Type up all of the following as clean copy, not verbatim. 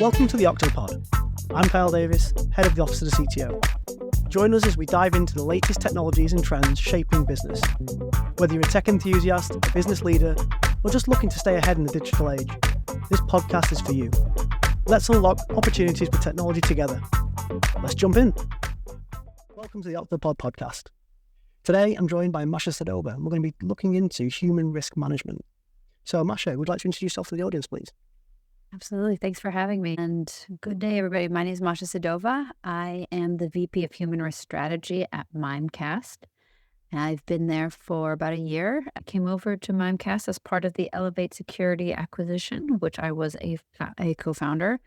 Welcome to the Octopod. I'm Kyle Davis, head of the Office of the CTO. Join us as we dive into the latest technologies and trends shaping business. Whether you're a tech enthusiast, a business leader, or just looking to stay ahead in the digital age, this podcast is for you. Let's unlock opportunities with technology together. Let's jump in. Welcome to the Octopod Podcast. Today, I'm joined by Masha Sedova, and we're going to be looking into human risk management. So, Masha, would you like to introduce yourself to the audience, please? Absolutely. Thanks for having me. And good day, everybody. My name is Masha Sedova. I am the VP of Human Risk Strategy at Mimecast. I've been there for about a year. I came over to Mimecast as part of the Elevate Security acquisition, which I was a co-founder.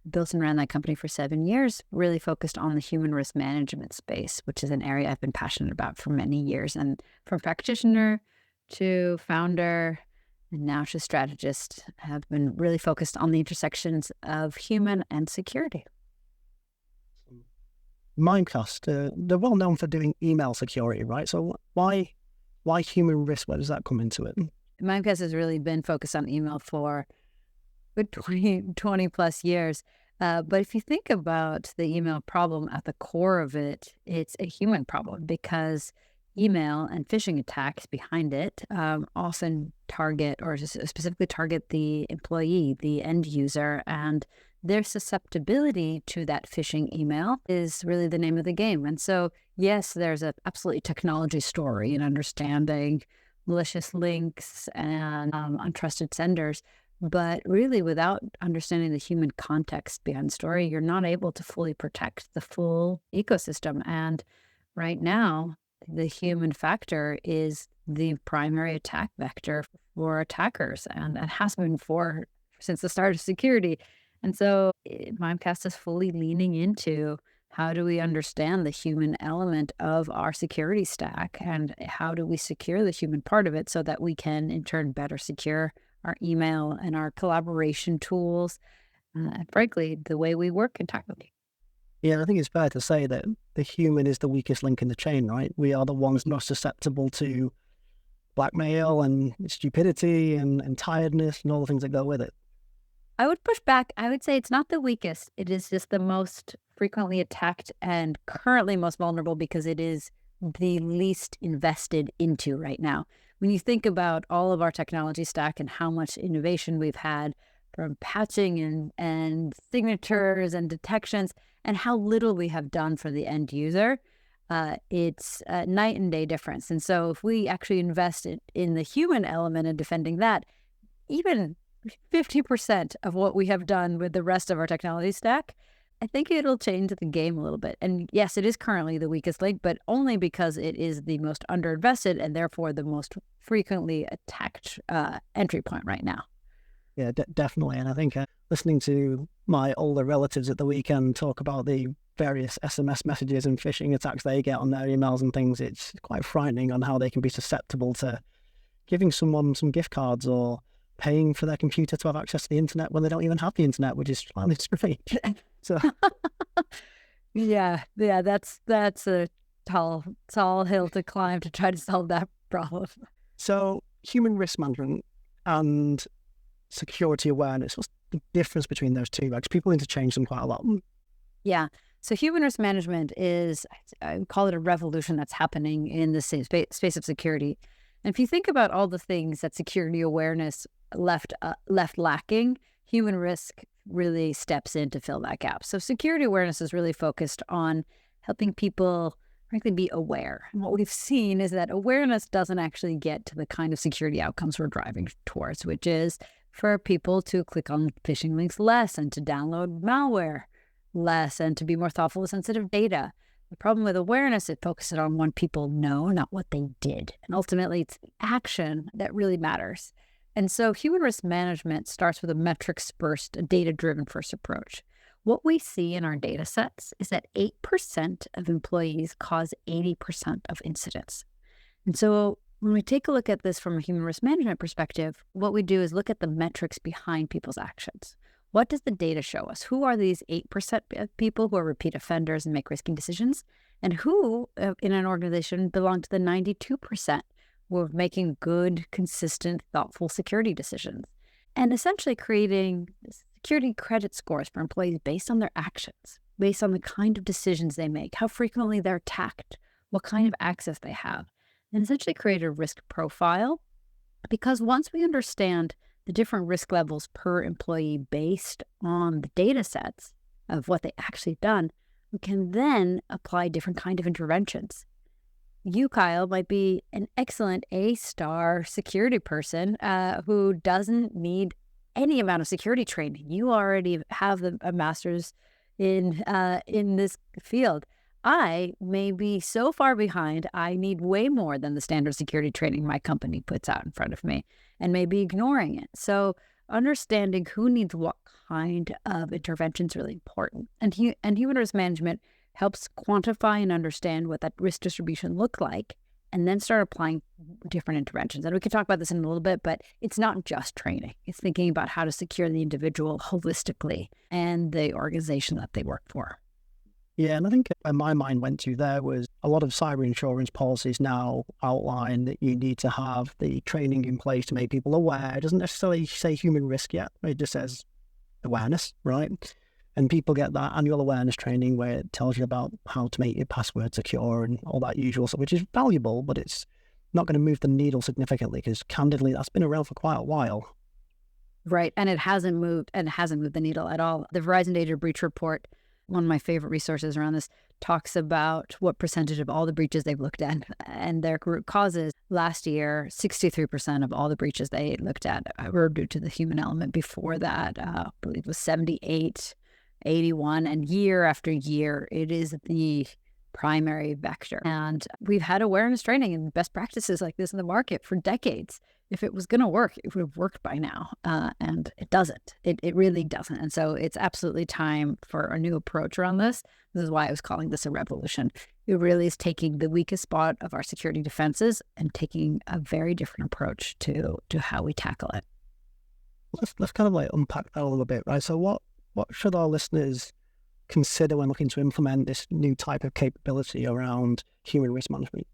Built and ran that company for 7 years, really focused on the human risk management space, which is an area I've been passionate about for many years. And from practitioner to founder and now to strategist, have been really focused on the intersections of human and security. Mimecast, they're well known for doing email security, right? So why human risk? Where does that come into it? Mimecast has really been focused on email for good 20 plus years. But if you think about the email problem at the core of it, it's a human problem because email and phishing attacks behind it often target or specifically target the employee, the end user, and their susceptibility to that phishing email is really the name of the game. And so, yes, there's a absolutely technology story in understanding malicious links and untrusted senders. But really, without understanding the human context behind the story, you're not able to fully protect the full ecosystem. And right now, the human factor is the primary attack vector for attackers, and it has been since the start of security. And so Mimecast is fully leaning into how do we understand the human element of our security stack, and how do we secure the human part of it so that we can, in turn, better secure our email and our collaboration tools, and frankly, the way we work entirely. Yeah, I think it's fair to say that the human is the weakest link in the chain, right? We are the ones most susceptible to blackmail and stupidity and tiredness and all the things that go with it. I would push back. I would say it's not the weakest. It is just the most frequently attacked and currently most vulnerable because it is the least invested into right now. When you think about all of our technology stack and how much innovation we've had from patching and signatures and detections, and how little we have done for the end user, it's a night and day difference. And so if we actually invest in the human element and defending that, even 50% of what we have done with the rest of our technology stack, I think it'll change the game a little bit. And yes, it is currently the weakest link, but only because it is the most underinvested and therefore the most frequently attacked entry point right now. Yeah, definitely. And I think listening to my older relatives at the weekend talk about the various SMS messages and phishing attacks they get on their emails and things, it's quite frightening on how they can be susceptible to giving someone some gift cards or paying for their computer to have access to the internet when they don't even have the internet, which is slightly strange. So, yeah, that's a tall hill to climb to try to solve that problem. So, human risk management and security awareness, what's the difference between those two? Because people interchange them quite a lot. Yeah. So human risk management is, I would call it a revolution that's happening in the space of security. And if you think about all the things that security awareness left lacking, human risk really steps in to fill that gap. So security awareness is really focused on helping people, frankly, be aware. And what we've seen is that awareness doesn't actually get to the kind of security outcomes we're driving towards, which is for people to click on phishing links less and to download malware less and to be more thoughtful with sensitive data. The problem with awareness, it focuses on what people know, not what they did. And ultimately, it's action that really matters. And so human risk management starts with a metrics-first, a data-driven first approach. What we see in our data sets is that 8% of employees cause 80% of incidents. And so when we take a look at this from a human risk management perspective, what we do is look at the metrics behind people's actions. What does the data show us? Who are these 8% of people who are repeat offenders and make risky decisions? And who in an organization belong to the 92% who are making good, consistent, thoughtful security decisions? And essentially creating this security credit scores for employees based on their actions, based on the kind of decisions they make, how frequently they're attacked, what kind of access they have, and essentially create a risk profile. Because once we understand the different risk levels per employee based on the data sets of what they actually done, we can then apply different kind of interventions. You, Kyle, might be an excellent A-star security person who doesn't need any amount of security training. You already have a master's in this field. I may be so far behind, I need way more than the standard security training my company puts out in front of me and may be ignoring it. So understanding who needs what kind of intervention is really important. And human risk management helps quantify and understand what that risk distribution look like, and then start applying different interventions. And we can talk about this in a little bit, but it's not just training. It's thinking about how to secure the individual holistically and the organization that they work for. Yeah, and I think where my mind went to there was a lot of cyber insurance policies now outline that you need to have the training in place to make people aware. It doesn't necessarily say human risk yet. It just says awareness, right? And people get that annual awareness training where it tells you about how to make your password secure and all that usual stuff, which is valuable, but it's not going to move the needle significantly because candidly, that's been around for quite a while. Right. And it hasn't moved the needle at all. The Verizon Data Breach Report, one of my favorite resources around this, talks about what percentage of all the breaches they've looked at and their root causes. Last year, 63% of all the breaches they looked at were due to the human element. Before that, I believe it was 78, 81, and year after year, it is the primary vector. And we've had awareness training and best practices like this in the market for decades. If it was going to work, it would have worked by now. And it doesn't. It really doesn't. And so it's absolutely time for a new approach around this. This is why I was calling this a revolution. It really is taking the weakest spot of our security defenses and taking a very different approach to how we tackle it. Let's kind of like unpack that a little bit, right? So what should our listeners consider when looking to implement this new type of capability around human risk management?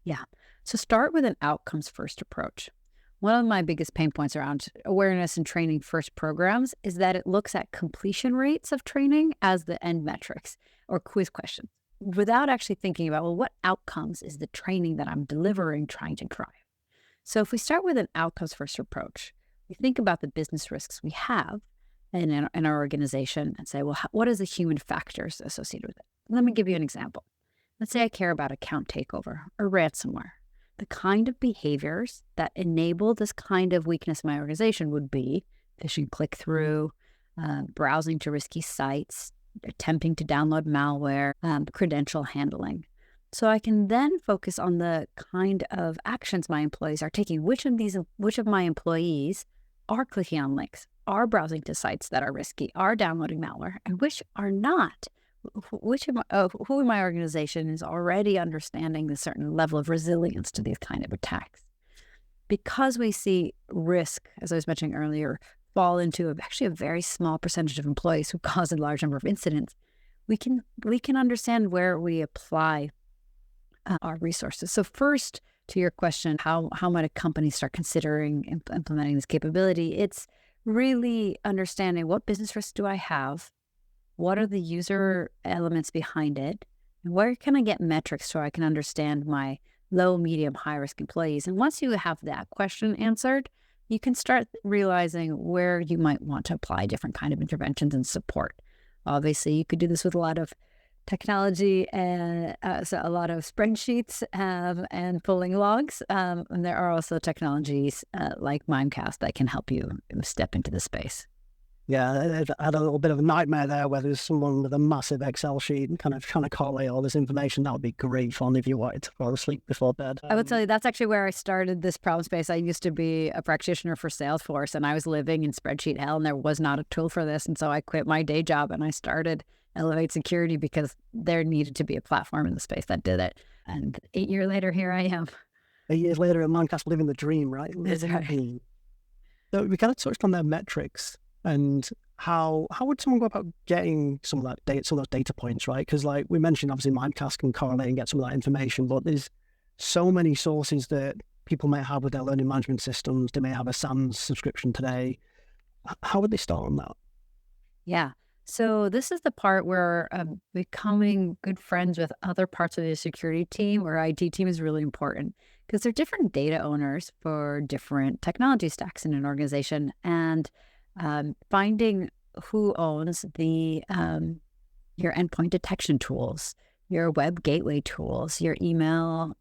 Yeah. So start with an outcomes first approach. One of my biggest pain points around awareness and training first programs is that it looks at completion rates of training as the end metrics or quiz questions without actually thinking about, well, what outcomes is the training that I'm delivering trying to drive? So if we start with an outcomes first approach, we think about the business risks we have in our organization and say, well, what is the human factors associated with it? Let me give you an example. Let's say I care about account takeover or ransomware. The kind of behaviors that enable this kind of weakness in my organization would be phishing click-through, browsing to risky sites, attempting to download malware, credential handling. So I can then focus on the kind of actions my employees are taking. Which of my employees are clicking on links, are browsing to sites that are risky, are downloading malware, and which are not? Who in my organization is already understanding the certain level of resilience to these kind of attacks? Because we see risk, as I was mentioning earlier, fall into actually a very small percentage of employees who cause a large number of incidents, we can understand where we apply our resources. So first, to your question, how might a company start considering implementing this capability? It's really understanding what business risks do I have? What are the user elements behind it? And where can I get metrics so I can understand my low, medium, high risk employees? And once you have that question answered, you can start realizing where you might want to apply different kind of interventions and support. Obviously, you could do this with a lot of technology and so a lot of spreadsheets and pulling logs. And there are also technologies like Mimecast that can help you step into the space. Yeah, I had a little bit of a nightmare there where there's someone with a massive Excel sheet and kind of trying to collate all this information. That would be great fun if you wanted to fall asleep before bed. I would tell you that's actually where I started this problem space. I used to be a practitioner for Salesforce, and I was living in spreadsheet hell, and there was not a tool for this. And so I quit my day job and I started Elevate Security because there needed to be a platform in the space that did it. And 8 years later, here I am. 8 years later at Mimecast, living the dream, right? That's right. So we kind of touched on their metrics. And how would someone go about getting some of that data, some of those data points, right? Because like we mentioned, obviously Mimecast can correlate and get some of that information, but there's so many sources that people may have with their learning management systems. They may have a SANS subscription today. How would they start on that? Yeah. So this is the part where becoming good friends with other parts of the security team or IT team is really important because they're different data owners for different technology stacks in an organization, and finding who owns the your endpoint detection tools, your web gateway tools, your email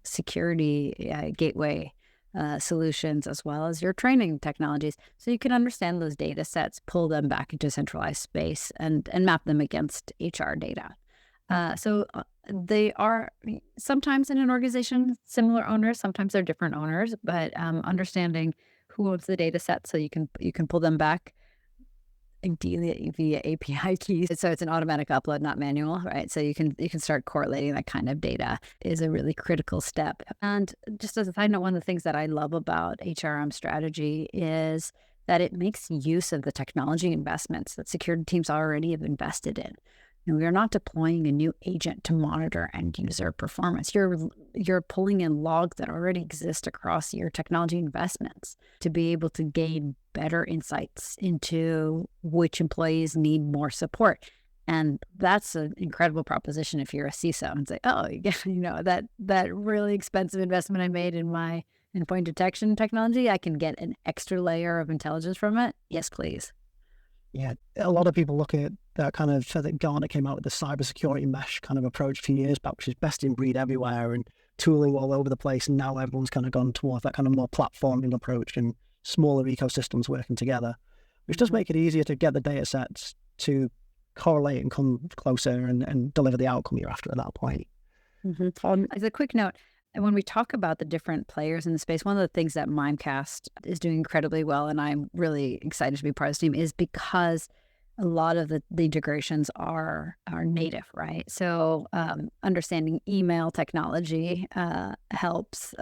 security gateway solutions, as well as your training technologies. So you can understand those data sets, pull them back into a centralized space, and map them against HR data. They are sometimes in an organization similar owners, sometimes they're different owners, but understanding who owns the data set so you can pull them back ideally via API keys. So it's an automatic upload, not manual, right? So you can start correlating that kind of data is a really critical step. And just as a side note, one of the things that I love about HRM strategy is that it makes use of the technology investments that security teams already have invested in. And we are not deploying a new agent to monitor end user performance. You're pulling in logs that already exist across your technology investments to be able to gain better insights into which employees need more support. And that's an incredible proposition if you're a CISO and say, oh, that really expensive investment I made in my endpoint detection technology, I can get an extra layer of intelligence from it. Yes, please. Yeah, a lot of people look at that kind of, so that Gartner came out with the cybersecurity mesh kind of approach a few years back, which is best in breed everywhere and tooling all over the place. And now everyone's kind of gone towards that kind of more platforming approach and smaller ecosystems working together, which does make it easier to get the data sets to correlate and come closer and deliver the outcome you're after at that point. As a quick note, and when we talk about the different players in the space, one of the things that Mimecast is doing incredibly well, and I'm really excited to be part of this team, is because a lot of the integrations are native, right? So understanding email technology helps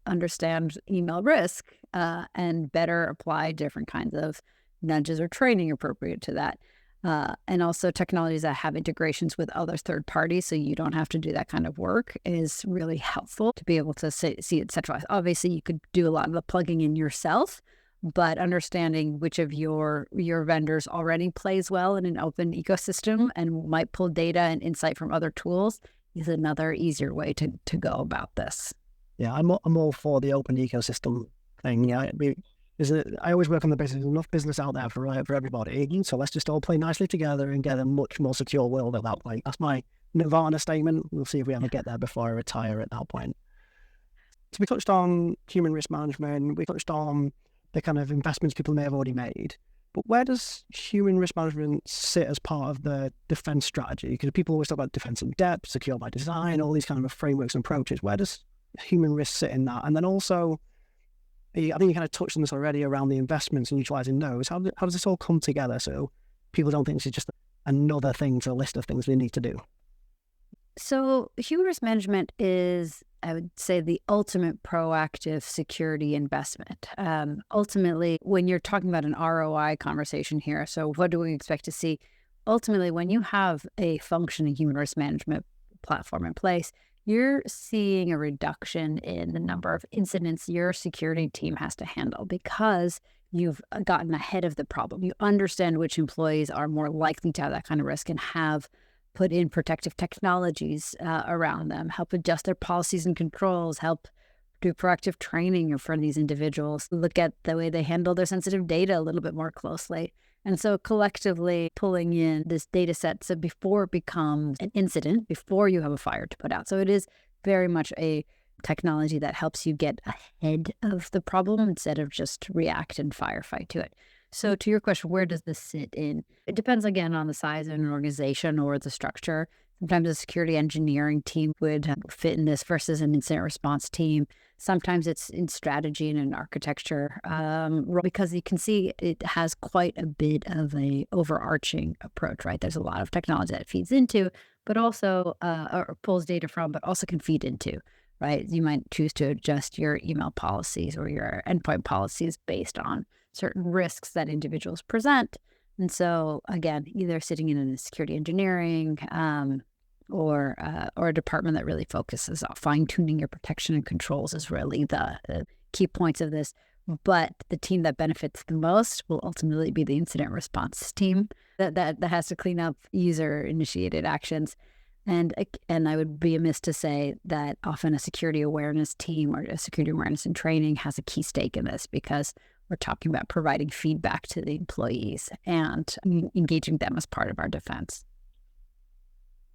understand email risk and better apply different kinds of nudges or training appropriate to that. And also technologies that have integrations with other third parties so you don't have to do that kind of work is really helpful to be able to see it centralized. Obviously, you could do a lot of the plugging in yourself, but understanding which of your vendors already plays well in an open ecosystem and might pull data and insight from other tools is another easier way to go about this. Yeah, I'm all for the open ecosystem thing. Yeah, I always work on the basis there's enough business out there for everybody. So let's just all play nicely together and get a much more secure world at that point. That's my Nirvana statement. We'll see if we ever get there before I retire at that point. So we touched on human risk management. We touched on the kind of investments people may have already made. But where does human risk management sit as part of the defense strategy? Because people always talk about defense in depth, secure by design, all these kind of frameworks and approaches. Where does human risk sit in that? And then also, I think you kind of touched on this already around the investments and utilizing those. How does this all come together so people don't think this is just another thing to a list of things they need to do? So human risk management is, I would say, the ultimate proactive security investment. Ultimately, when you're talking about an ROI conversation here, so what do we expect to see? Ultimately, when you have a functioning human risk management platform in place, you're seeing a reduction in the number of incidents your security team has to handle because you've gotten ahead of the problem. You understand which employees are more likely to have that kind of risk and have put in protective technologies around them, help adjust their policies and controls, help do proactive training for these individuals, look at the way they handle their sensitive data a little bit more closely. And so collectively pulling in this data set so before it becomes an incident, before you have a fire to put out. So it is very much a technology that helps you get ahead of the problem instead of just react and firefight to it. So to your question, where does this sit in? It depends, again, on the size of an organization or the structure. Sometimes a security engineering team would fit in this versus an incident response team. Sometimes it's in strategy and in architecture because you can see it has quite a bit of a overarching approach, right? There's a lot of technology that feeds into, but also or pulls data from, but also can feed into, right? You might choose to adjust your email policies or your endpoint policies based on certain risks that individuals present. And so, again, either sitting in a security engineering or a department that really focuses on fine-tuning your protection and controls is really the key points of this. but the team that benefits the most will ultimately be the incident response team that has to clean up user-initiated actions. And I would be amiss to say that often a security awareness team or a security awareness and training has a key stake in this, because we're talking about providing feedback to the employees and engaging them as part of our defense.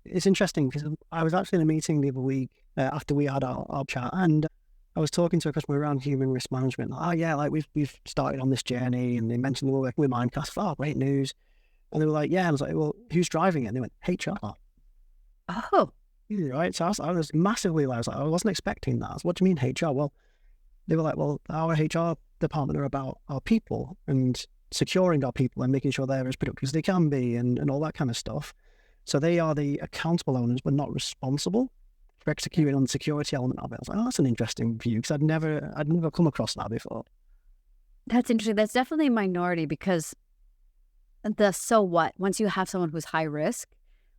It's interesting because I was actually in a meeting the other week after we had our chat, and I was talking to a customer around human risk management. Oh yeah, like we've started on this journey, and they mentioned they were working with Mimecast. Oh, great news! And they were like, yeah. I was like, well, who's driving it? And they went, HR. Oh, Right. So I was massively, I was like, I wasn't expecting that. What do you mean HR? Well, they were like, well, our HR department are about our people and securing our people and making sure they're as productive as they can be and all that kind of stuff. So they are the accountable owners, but not responsible for executing on the security element of it. I was like, oh, that's an interesting view, because I'd never come across that before. that's interesting. That's definitely a minority, because so what? Once you have someone who's high risk,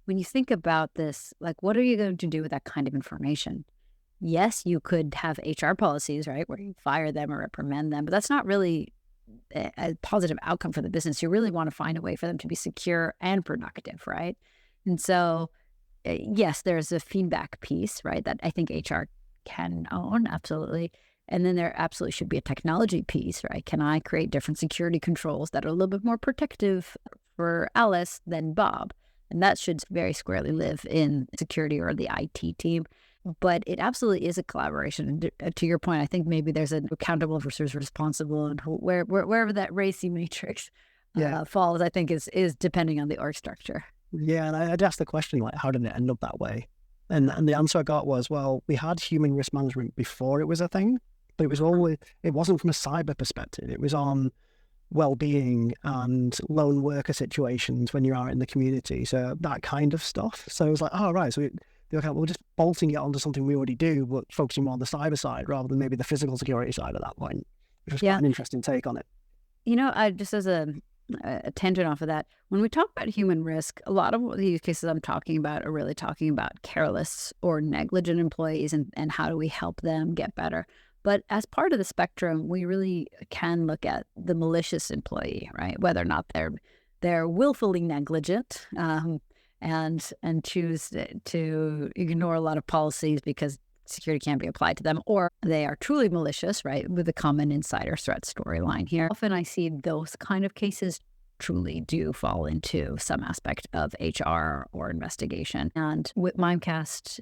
when you think about this, like, what are you going to do with that kind of information? Yes, you could have HR policies, right, where you fire them or reprimand them, but that's not really a positive outcome for the business. You really want to find a way for them to be secure and productive, right? And so, yes, there's a feedback piece, right, that I think HR can own, absolutely. And then there absolutely should be a technology piece, right? Can I create different security controls that are a little bit more protective for Alice than Bob? And that should very squarely live in security or the IT team. But it absolutely is a collaboration. And to your point, I think maybe there's an accountable versus responsible, and wherever that racy matrix falls, I think is depending on the org structure. Yeah, and I'd asked the question, like, how did it end up that way? And the answer I got was, well, we had human risk management before it was a thing, but it wasn't from a cyber perspective. It was on well-being and lone worker situations when you're out in the community, so that kind of stuff. So it was like, oh, right, so we're just bolting it onto something we already do, but focusing more on the cyber side rather than maybe the physical security side at that point, which was quite an interesting take on it. I just as a tangent off of that, when we talk about human risk, a lot of the use cases I'm talking about are really talking about careless or negligent employees and how do we help them get better. But as part of the spectrum, we really can look at the malicious employee, right? Whether or not they're willfully negligent and choose to ignore a lot of policies because security can't be applied to them, or they are truly malicious, right? With a common insider threat storyline here. Often I see those kind of cases truly do fall into some aspect of HR or investigation. And with Mimecast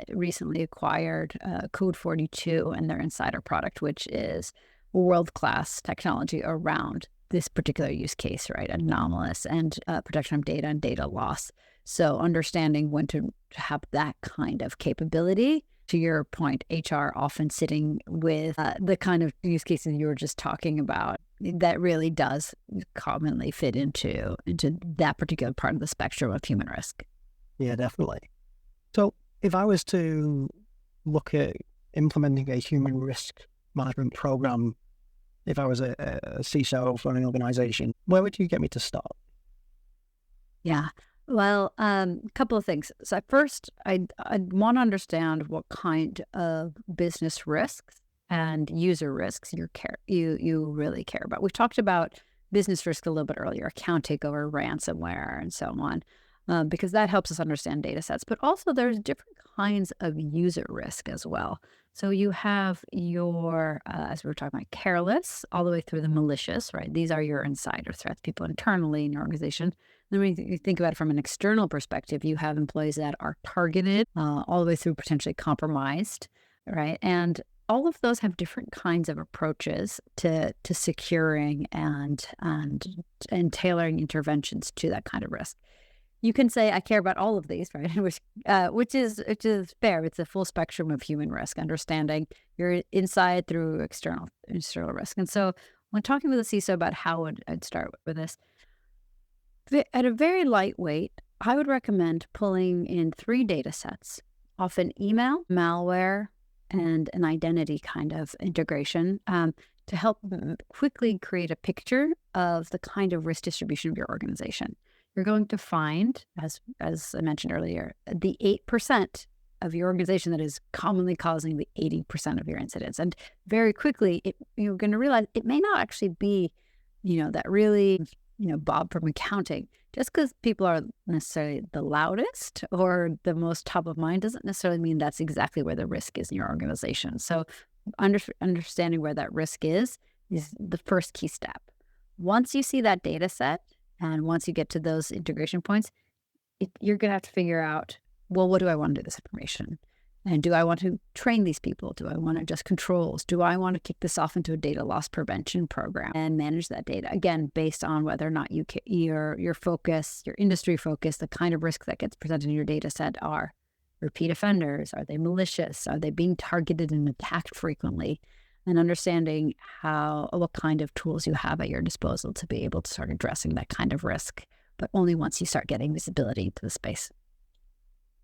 recently acquired Code 42 and their insider product, which is world-class technology around this particular use case, right? Anomalous and protection of data and data loss. So understanding when to have that kind of capability. To your point, HR often sitting with the kind of use cases you were just talking about, that really does commonly fit into that particular part of the spectrum of human risk. Yeah, definitely. So if I was to look at implementing a human risk management program, if I was a CISO for an organization, where would you get me to start? Yeah. Well, a couple of things. So first, I'd want to understand what kind of business risks and user risks you really care about. We've talked about business risk a little bit earlier, account takeover, ransomware, and so on, because that helps us understand data sets. But also there's different kinds of user risk as well. So you have your, as we were talking about, careless, all the way through the malicious, right? These are your insider threats, people internally in your organization. Then when you think about it from an external perspective, you have employees that are targeted all the way through potentially compromised, right? And all of those have different kinds of approaches to securing and tailoring interventions to that kind of risk. You can say, I care about all of these, right? which is fair. It's a full spectrum of human risk, understanding your inside through external risk. And so when talking with a CISO about how I'd start with this, at a very lightweight, I would recommend pulling in 3 data sets, often email, malware, and an identity kind of integration to help quickly create a picture of the kind of risk distribution of your organization. You're going to find, as I mentioned earlier, the 8% of your organization that is commonly causing the 80% of your incidents. And very quickly, you're going to realize it may not actually be, that really, Bob from accounting. Just because people are necessarily the loudest or the most top of mind doesn't necessarily mean that's exactly where the risk is in your organization. So understanding where that risk is the first key step. Once you see that data set and once you get to those integration points, you're going to have to figure out, well, what do I want to do with this information? And do I want to train these people? Do I want to adjust controls? Do I want to kick this off into a data loss prevention program and manage that data? Again, based on whether or not your focus, your industry focus, the kind of risk that gets presented in your data set are repeat offenders. Are they malicious? Are they being targeted and attacked frequently? And understanding what kind of tools you have at your disposal to be able to start addressing that kind of risk, but only once you start getting visibility into the space.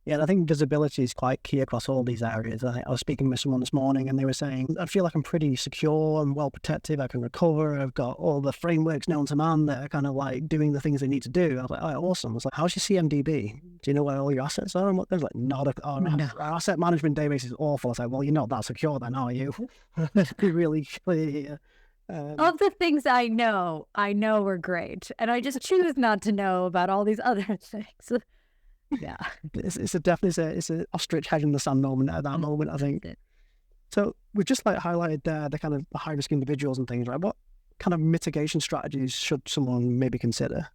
Yeah, and I think visibility is quite key across all these areas. I was speaking with someone this morning and they were saying, I feel like I'm pretty secure and well protected. I can recover. I've got all the frameworks known to man that are kind of like doing the things they need to do. I was like, oh, awesome. I was like, how's your CMDB? Do you know where all your assets are? And what there's like, our asset management database is awful. I was like, well, you're not that secure then, are you? Let's be really clear here. Of the things I know were great. And I just choose not to know about all these other things. Yeah, it's an ostrich head in the sand moment at that moment, I think. So we've just highlighted the kind of the high risk individuals and things, right? What kind of mitigation strategies should someone maybe consider?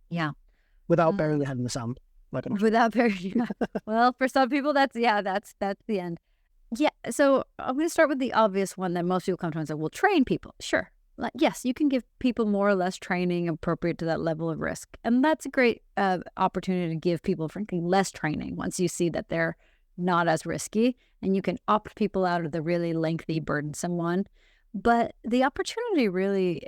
Yeah, without burying their head in the sand, without burying. Well, for some people, that's the end. Yeah, so I'm going to start with the obvious one that most people come to and say, "Well, train people." Sure. Yes, you can give people more or less training appropriate to that level of risk. And that's a great opportunity to give people, frankly, less training once you see that they're not as risky. And you can opt people out of the really lengthy, burdensome one. But the opportunity really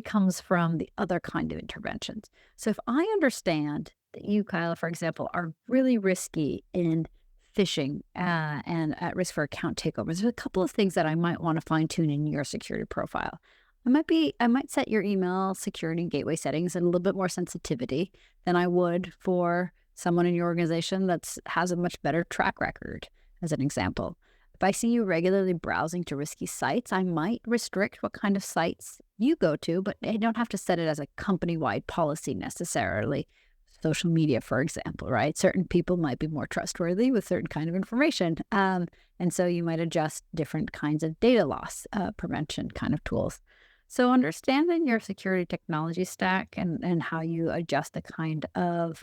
comes from the other kind of interventions. So if I understand that you, Kyla, for example, are really risky in phishing and at risk for account takeovers, there's a couple of things that I might want to fine tune in your security profile. I might set your email security gateway settings at a little bit more sensitivity than I would for someone in your organization that has a much better track record, as an example. If I see you regularly browsing to risky sites, I might restrict what kind of sites you go to, but I don't have to set it as a company-wide policy necessarily. Social media, for example, right? Certain people might be more trustworthy with certain kind of information. And so you might adjust different kinds of data loss prevention kind of tools. So understanding your security technology stack and how you adjust the kind of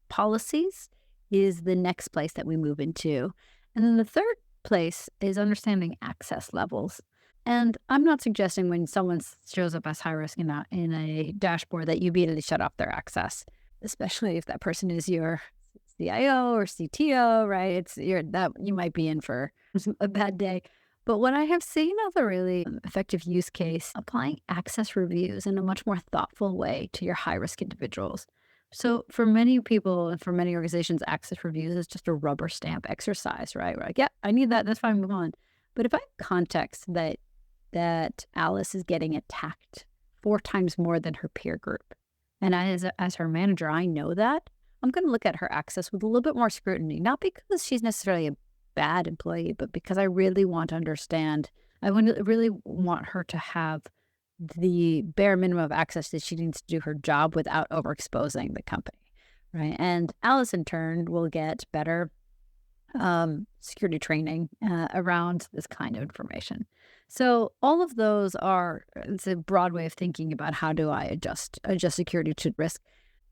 policies is the next place that we move into. And then the third place is understanding access levels. And I'm not suggesting when someone shows up as high risk in a dashboard that you immediately shut off their access, especially if that person is your CIO or CTO, right? You might be in for a bad day. But what I have seen of a really effective use case, applying access reviews in a much more thoughtful way to your high-risk individuals. So for many people and for many organizations, access reviews is just a rubber stamp exercise, right? We're like, yeah, I need that. That's fine, move on. But if I have context that Alice is getting attacked 4 times more than her peer group, and as her manager, I know that, I'm going to look at her access with a little bit more scrutiny, not because she's necessarily a bad employee, but because I really want to understand, really want her to have the bare minimum of access that she needs to do her job without overexposing the company, right? And Alice, in turn, will get better security training around this kind of information. So all of those it's a broad way of thinking about how do I adjust security to risk.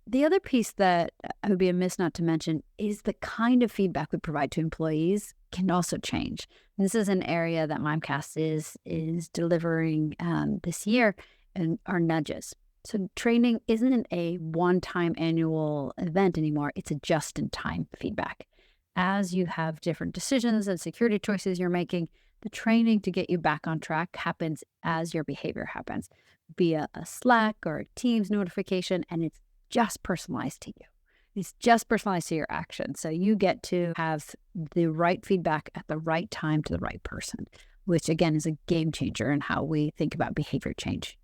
The other piece that I would be amiss not to mention is the kind of feedback we provide to employees can also change. This is an area that Mimecast is delivering this year, and our nudges. So training isn't a one-time annual event anymore. It's a just-in-time feedback. As you have different decisions and security choices you're making, the training to get you back on track happens as your behavior happens via a Slack or a Teams notification, and it's just personalized to you. It's just personalized to your action. So you get to have the right feedback at the right time to the right person, which again is a game changer in how we think about behavior change.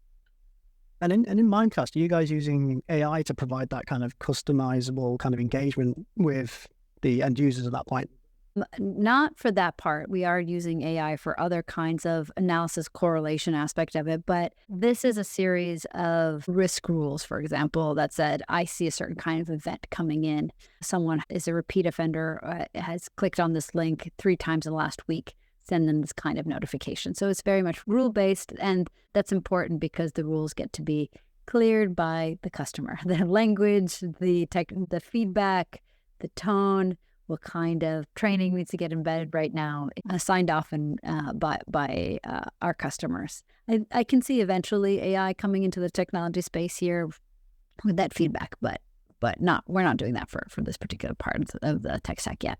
And in Mimecast, are you guys using AI to provide that kind of customizable kind of engagement with the end users at that point. Not for that part. We are using AI for other kinds of analysis correlation aspect of it, but this is a series of risk rules, for example, that said, I see a certain kind of event coming in. Someone is a repeat offender, has clicked on this link 3 times in the last week, send them this kind of notification. So it's very much rule-based, and that's important because the rules get to be cleared by the customer. The language, the feedback, the tone, what kind of training needs to get embedded right now, signed off by our customers. I can see eventually AI coming into the technology space here with that feedback, but we're not doing that for this particular part of the tech stack yet.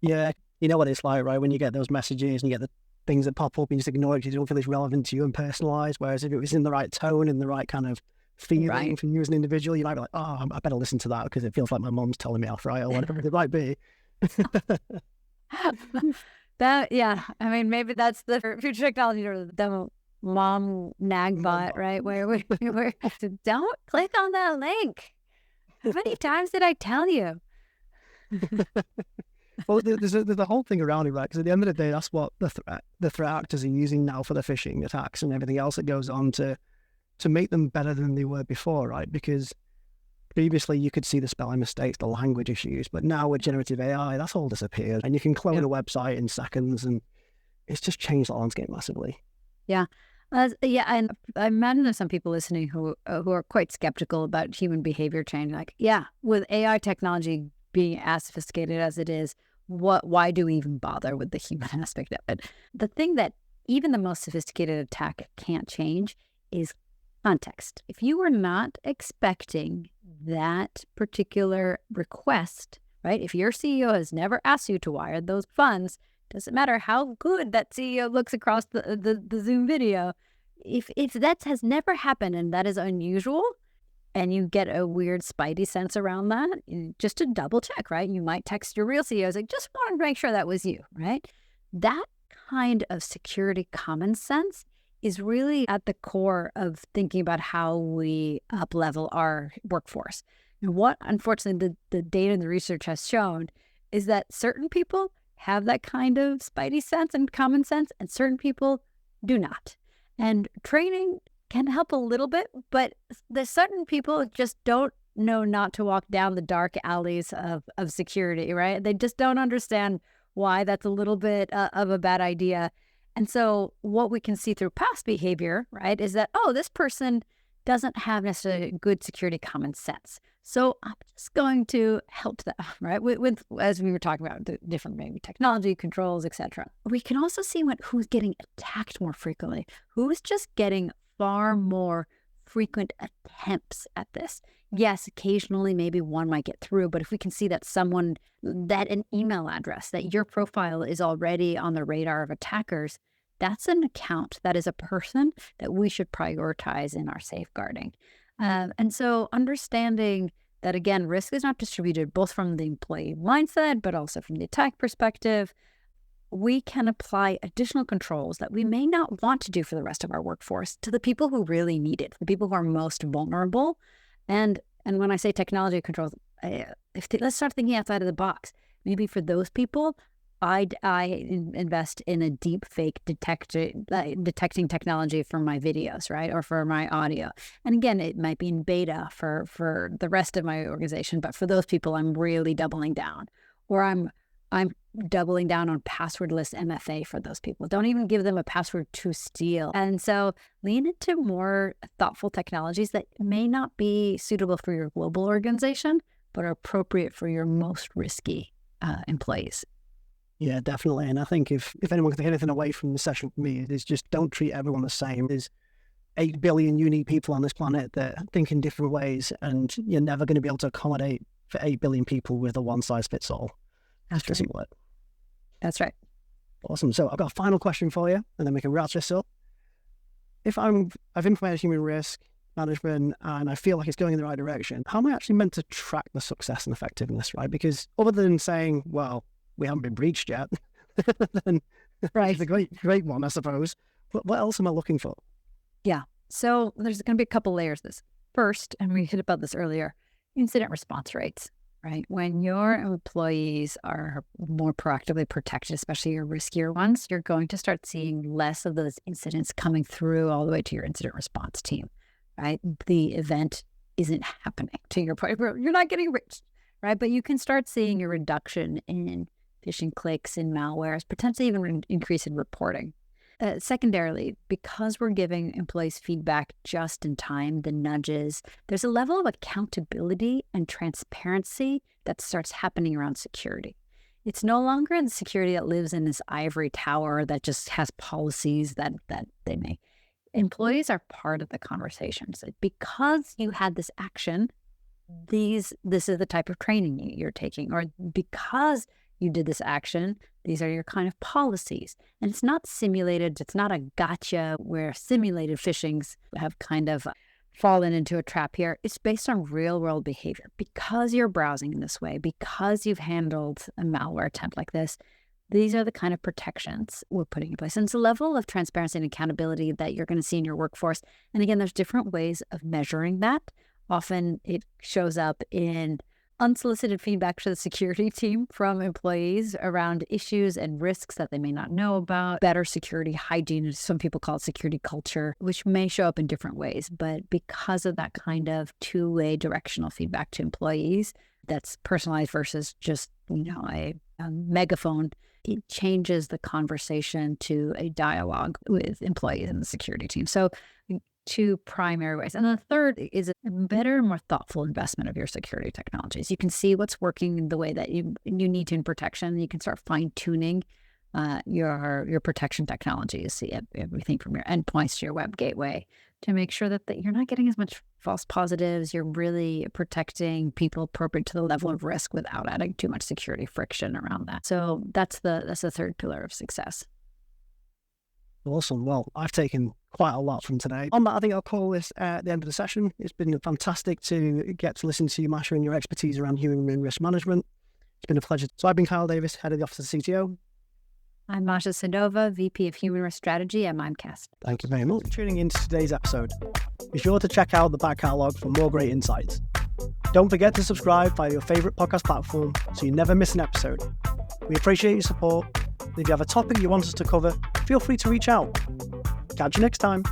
Yeah, you know what it's like, right? When you get those messages and you get the things that pop up and you just ignore it because you don't feel it's relevant to you and personalized, whereas if it was in the right tone and the right kind of feeling from you as an individual, you might be like, oh, I better listen to that because it feels like my mom's telling me off, right? Or whatever it might be. I mean, maybe that's the future technology, or the mom nag bot, right? Where don't click on that link. How many times did I tell you? Well, there's a whole thing around it, right? Because at the end of the day, that's what the threat actors are using now for the phishing attacks and everything else that goes on to make them better than they were before, right? Because previously you could see the spelling mistakes, the language issues, but now with generative AI, that's all disappeared. And you can clone a website in seconds, and it's just changed the landscape massively. Yeah. And I imagine there's some people listening who are quite skeptical about human behavior change. Like, yeah, with AI technology being as sophisticated as it is, why do we even bother with the human aspect of it? The thing that even the most sophisticated attack can't change is context. If you were not expecting that particular request, right? If your CEO has never asked you to wire those funds, doesn't matter how good that CEO looks across the Zoom video. If that has never happened and that is unusual, and you get a weird spidey sense around that, just to double check, right? You might text your real CEO, like, just wanted to make sure that was you, right? That kind of security common sense is really at the core of thinking about how we up-level our workforce. And what, unfortunately, the data and the research has shown is that certain people have that kind of spidey sense and common sense, and certain people do not. And training can help a little bit, but the certain people just don't know not to walk down the dark alleys of security, right? They just don't understand why that's a little bit of a bad idea. And so what we can see through past behavior, right, is that, oh, this person doesn't have necessarily good security common sense. So I'm just going to help them, right? With as we were talking about, the different maybe technology, controls, etc. We can also see who's getting attacked more frequently, who is just getting far more frequent attempts at this. Yes, occasionally maybe one might get through, but if we can see that an email address, that your profile is already on the radar of attackers, that's an account, that is a person that we should prioritize in our safeguarding. And so understanding that, again, risk is not distributed both from the employee mindset, but also from the attack perspective, we can apply additional controls that we may not want to do for the rest of our workforce to the people who really need it, the people who are most vulnerable. And when I say technology controls, let's start thinking outside of the box. Maybe for those people, I invest in a deep fake detecting technology for my videos, right, or for my audio. And again, it might be in beta for the rest of my organization, but for those people, I'm really doubling down. Or I'm doubling down on passwordless MFA for those people. Don't even give them a password to steal. And so lean into more thoughtful technologies that may not be suitable for your global organization, but are appropriate for your most risky employees. Yeah, definitely. And I think if anyone can take anything away from the session for me, is just don't treat everyone the same. There's 8 billion unique people on this planet that think in different ways, and you're never going to be able to accommodate for 8 billion people with a one-size-fits-all. That doesn't work. That's right. Awesome. So I've got a final question for you, and then we can wrap this up. If I've implemented human risk management and I feel like it's going in the right direction, how am I actually meant to track the success and effectiveness, right? Because other than saying, well, we haven't been breached yet, then right, it's a great one, I suppose. But what else am I looking for? Yeah. So there's going to be a couple layers to this. First, and we hit about this earlier, incident response rates. right? When your employees are more proactively protected, especially your riskier ones, you're going to start seeing less of those incidents coming through all the way to your incident response team, right? The event isn't happening, to your point. You're not getting reached, right? But you can start seeing a reduction in phishing clicks and malwares, potentially even an increase in reporting. Secondarily, because we're giving employees feedback just in time, the nudges, there's a level of accountability and transparency that starts happening around security. It's no longer the security that lives in this ivory tower that just has policies that they make. Employees are part of the conversations. Because you had this action, this is the type of training you're taking, or because you did this action, these are your kind of policies. And it's not simulated. It's not a gotcha where simulated phishings have kind of fallen into a trap here. It's based on real world behavior. Because you're browsing in this way, because you've handled a malware attempt like this, these are the kind of protections we're putting in place. And it's a level of transparency and accountability that you're going to see in your workforce. And again, there's different ways of measuring that. Often it shows up in unsolicited feedback to the security team from employees around issues and risks that they may not know about, better security hygiene, some people call it security culture, which may show up in different ways. But because of that kind of two-way directional feedback to employees, that's personalized versus just, a megaphone, it changes the conversation to a dialogue with employees and the security team. So two primary ways. And the third is a better, more thoughtful investment of your security technologies. You can see what's working the way that you need to in protection. You can start fine-tuning your protection technologies, see everything from your endpoints to your web gateway, to make sure that you're not getting as much false positives. You're really protecting people appropriate to the level of risk without adding too much security friction around that. So that's the third pillar of success. Awesome. Well, I've taken quite a lot from today. On that, I think I'll call this at the end of the session. It's been fantastic to get to listen to you, Masha, and your expertise around human risk management. It's been a pleasure. So I've been Kyle Davis, head of the Office of the CTO. I'm Masha Sedova, VP of Human Risk Strategy at Mimecast. Thank you very much for tuning into today's episode. Be sure to check out the back catalogue for more great insights. Don't forget to subscribe via your favourite podcast platform so you never miss an episode. We appreciate your support. If you have a topic you want us to cover, feel free to reach out. Catch you next time.